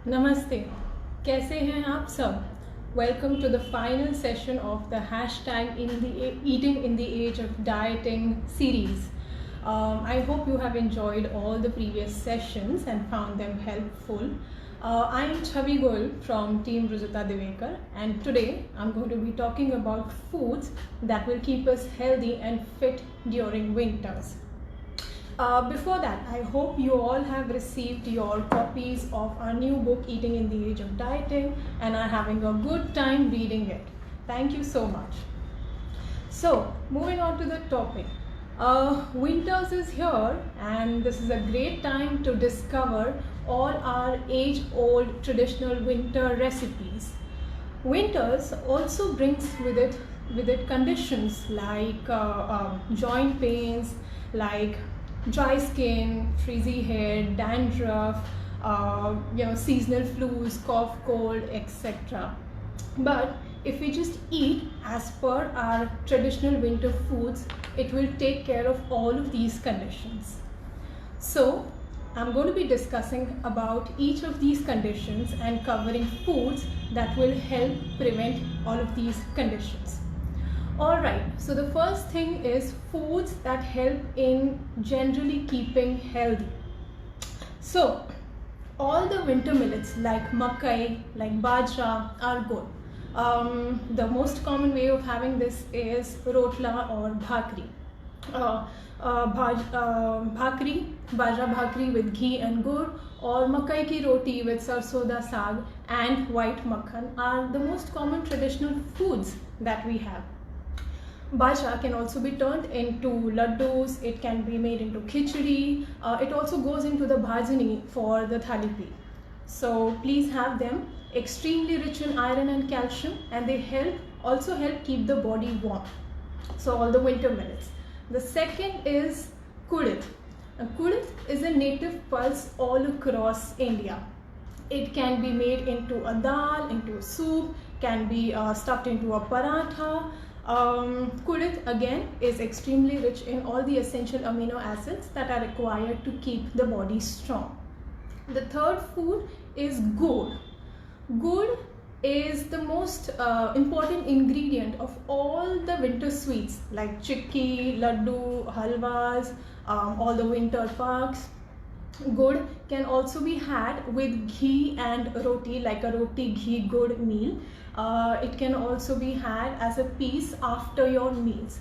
नमस्ते, कैसे हैं आप सब? Welcome to the final session of the hashtag Eating in the Age of Dieting series. I hope you have enjoyed all the previous sessions and found them helpful. I'm Chavi Goel from Team Rujita Devekar, and today I'm going to be talking about foods that will keep us healthy and fit during winters. Before that, I hope you all have received your copies of our new book, Eating in the Age of Dieting, and are having a good time reading it. Thank you so much. So, moving on to the topic. Winters is here, and this is a great time to discover all our age-old traditional winter recipes. Winters also brings with it conditions like joint pains, like dry skin, frizzy hair, dandruff, seasonal flus, cough, cold, etc. But if we just eat as per our traditional winter foods, it will take care of all of these conditions. So I'm going to be discussing about each of these conditions and covering foods that will help prevent all of these conditions. Alright, so the first thing is foods that help in generally keeping healthy. So, all the winter millets like makai, like bajra are good. The most common way of having this is rotla or bhakri. Bhakri, bajra bhakri with ghee and gur, or makai ki roti with sarson da saag and white makhan are the most common traditional foods that we have. Bajra can also be turned into laddus, it can be made into khichdi, it also goes into the bhajani for the thali. So please have them. Extremely rich in iron and calcium, and they also help keep the body warm. So all the winter millets. The second is kudit. Kudit is a native pulse all across India. It can be made into a dal, into a soup, can be stuffed into a paratha. Kudit again is extremely rich in all the essential amino acids that are required to keep the body strong. The third food is gur. Gur is the most important ingredient of all the winter sweets like chikki, laddu, halwas, all the winter paks. Gur can also be had with ghee and roti, like a roti ghee gur meal. It can also be had as a piece after your meals.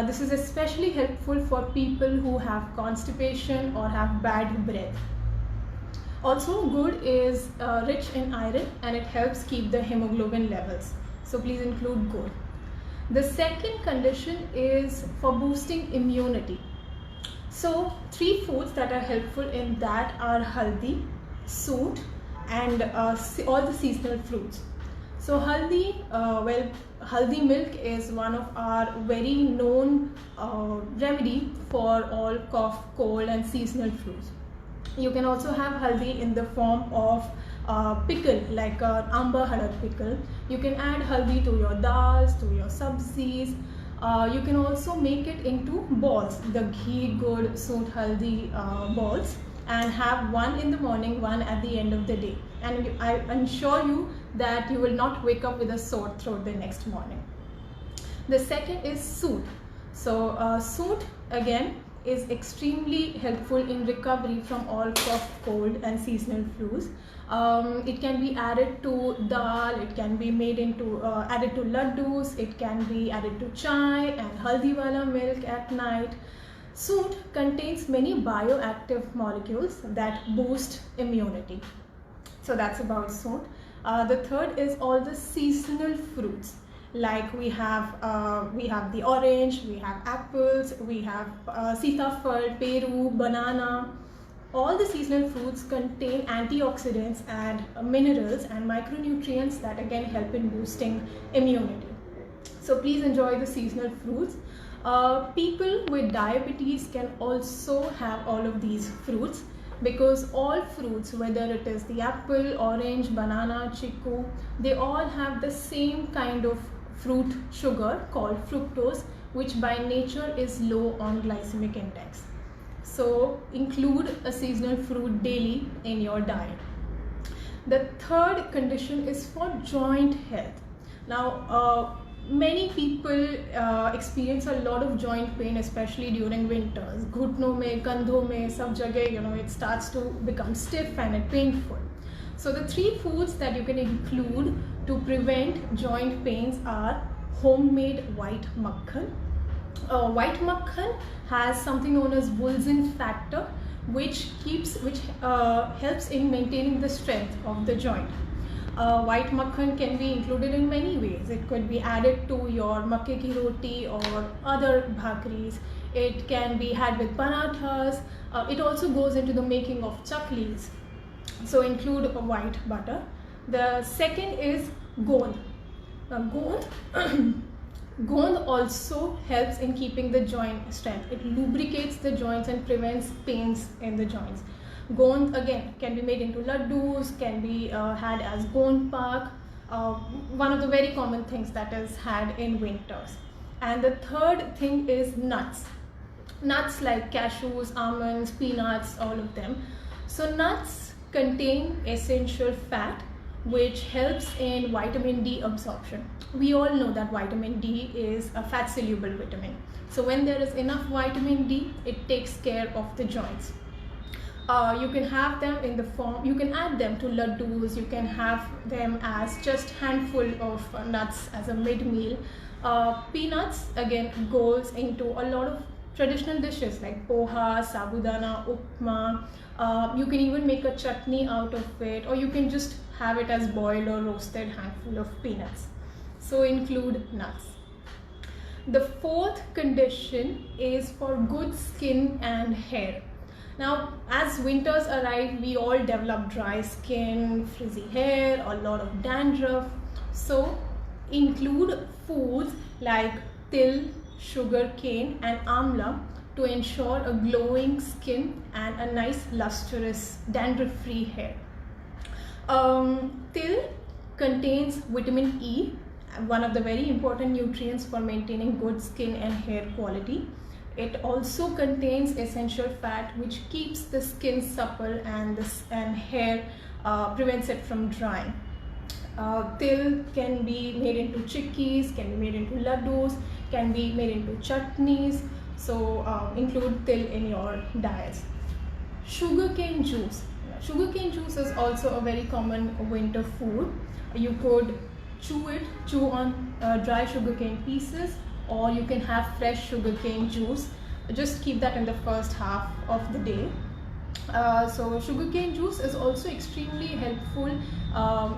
This is especially helpful for people who have constipation or have bad breath. Also, gur is rich in iron and it helps keep the hemoglobin levels. So please include gur. The second condition is for boosting immunity. So three foods that are helpful in that are haldi, soot, and all the seasonal fruits. So haldi, haldi milk is one of our very known remedy for all cough, cold and seasonal flus. You can also have haldi in the form of pickle, like amba halad pickle. You can add haldi to your dals, to your sabzis. You can also make it into balls, the ghee, gur, soot, haldi balls, and have one in the morning, one at the end of the day. And I assure you that you will not wake up with a sore throat the next morning. The second is soot. So soot again is extremely helpful in recovery from all cough, cold and seasonal flus. It can be added to dal, it can be made into added to laddus, it can be added to chai and haldi wala milk at night. Soot contains many bioactive molecules that boost immunity. So that's about soot. The third is all the seasonal fruits. Like we have the orange, we have apples, we have sitafal, peru, banana. All the seasonal fruits contain antioxidants and minerals and micronutrients that again help in boosting immunity. So please enjoy the seasonal fruits. People with diabetes can also have all of these fruits, because all fruits, whether it is the apple, orange, banana, chiku, they all have the same kind of fruit sugar called fructose, which by nature is low on glycemic index. So include a seasonal fruit daily in your diet. The third condition is for joint health. Now, many people experience a lot of joint pain, especially during winters. घुटनों में, कंधों में, सब जगह, it starts to become stiff and painful. So the three foods that you can include to prevent joint pains are homemade white makhan. White makhan has something known as Wilson factor, which helps in maintaining the strength of the joint. White makhan can be included in many ways. It could be added to your makke ki roti or other bhakris. It can be had with parathas. It also goes into the making of chaklis. So include a white butter. The second is gond. Now gond also helps in keeping the joint strength. It lubricates the joints and prevents pains in the joints. Gond again can be made into laddus, can be had as gond pak, one of the very common things that is had in winters. And the third thing is nuts. Nuts like cashews, almonds, peanuts, all of them. So nuts contain essential fat which helps in vitamin D absorption. We all know that vitamin D is a fat soluble vitamin. So when there is enough vitamin D, it takes care of the joints. You can have them in the form, you can add them to laddus, you can have them as just handful of nuts as a mid-meal. Peanuts again goes into a lot of traditional dishes like poha, sabudana, upma. You can even make a chutney out of it, or you can just have it as boiled or roasted handful of peanuts. So include nuts. The fourth condition is for good skin and hair. Now, as winters arrive, we all develop dry skin, frizzy hair, a lot of dandruff. So include foods like til, sugar cane and amla to ensure a glowing skin and a nice lustrous dandruff-free hair. Til contains vitamin E, one of the very important nutrients for maintaining good skin and hair quality. It also contains essential fat which keeps the skin supple and hair prevents it from drying. Til can be made into chikkis, can be made into laddus, can be made into chutneys. So include til in your diets. Sugarcane juice. Sugarcane juice is also a very common winter food. You could chew on dry sugarcane pieces, or you can have fresh sugarcane juice. Just keep that in the first half of the day. So sugarcane juice is also extremely helpful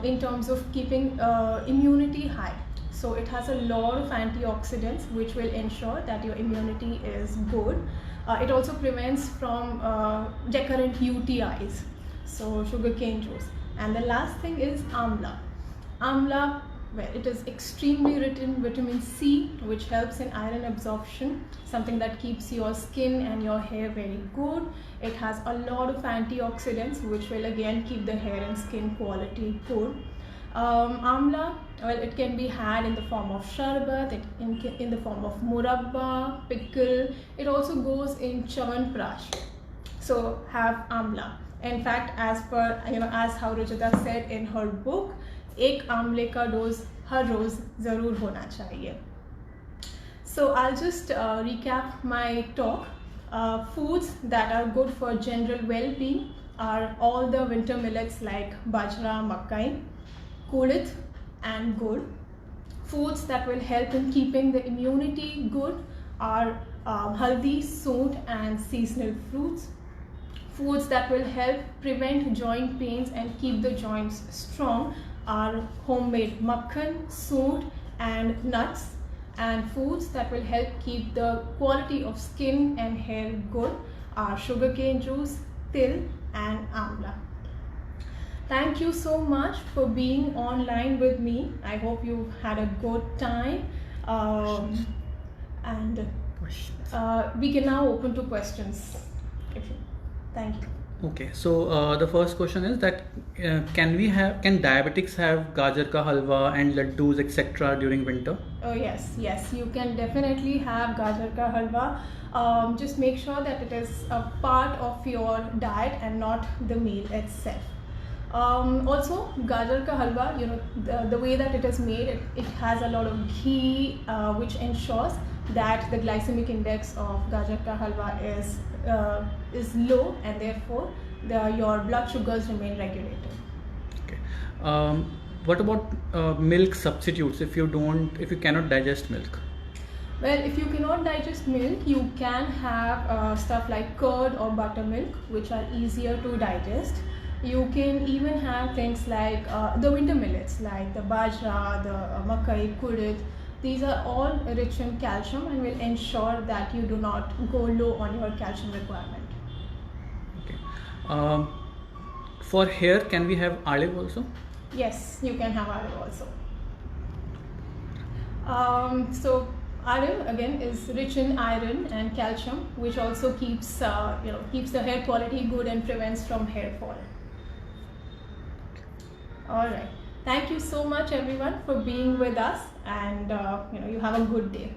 in terms of keeping immunity high. So it has a lot of antioxidants which will ensure that your immunity is good. It also prevents from recurrent UTIs. So sugarcane juice. And the last thing is amla. Amla, well, it is extremely rich in vitamin C, which helps in iron absorption, something that keeps your skin and your hair very good. It has a lot of antioxidants, which will again keep the hair and skin quality good. Amla, well, it can be had in the form of sharbat, in the form of murabba, pickle. It also goes in chawanprash. So have amla. In fact, as how Ruchita said in her book, एक आमले का dose हर रोज ज़रूर होना चाहिए. So I'll just recap my talk. Foods that are good for general well-being are all the winter millets like bajra, makai, kulit and gur. Foods that will help in keeping the immunity good are haldi, soot and seasonal fruits. Foods that will help prevent joint pains and keep the joints strong are homemade makhan, soot and nuts. And foods that will help keep the quality of skin and hair good are sugarcane juice, til and amla. Thank you so much for being online with me. I hope you had a good time. We can now open to questions. Thank you. Okay, so the first question is that can diabetics have gajar ka halwa and laddus etc. during winter? Oh yes, you can definitely have gajar ka halwa. Just make sure that it is a part of your diet and not the meal itself. Also, gajar ka halwa, the way that it is made, it has a lot of ghee, which ensures that the glycemic index of gajar ka halwa is low, and therefore your blood sugars remain regulated. Okay. What about milk substitutes if you cannot digest milk? Well, if you cannot digest milk, you can have stuff like curd or buttermilk, which are easier to digest. You can even have things like the winter millets, like the bajra, the makai, kurid. These are all rich in calcium and will ensure that you do not go low on your calcium requirement. Okay. For hair, can we have olive also? Yes, you can have olive also. So olive again is rich in iron and calcium, which also keeps the hair quality good and prevents from hair fall. All right. Thank you so much, everyone, for being with us, and you have a good day.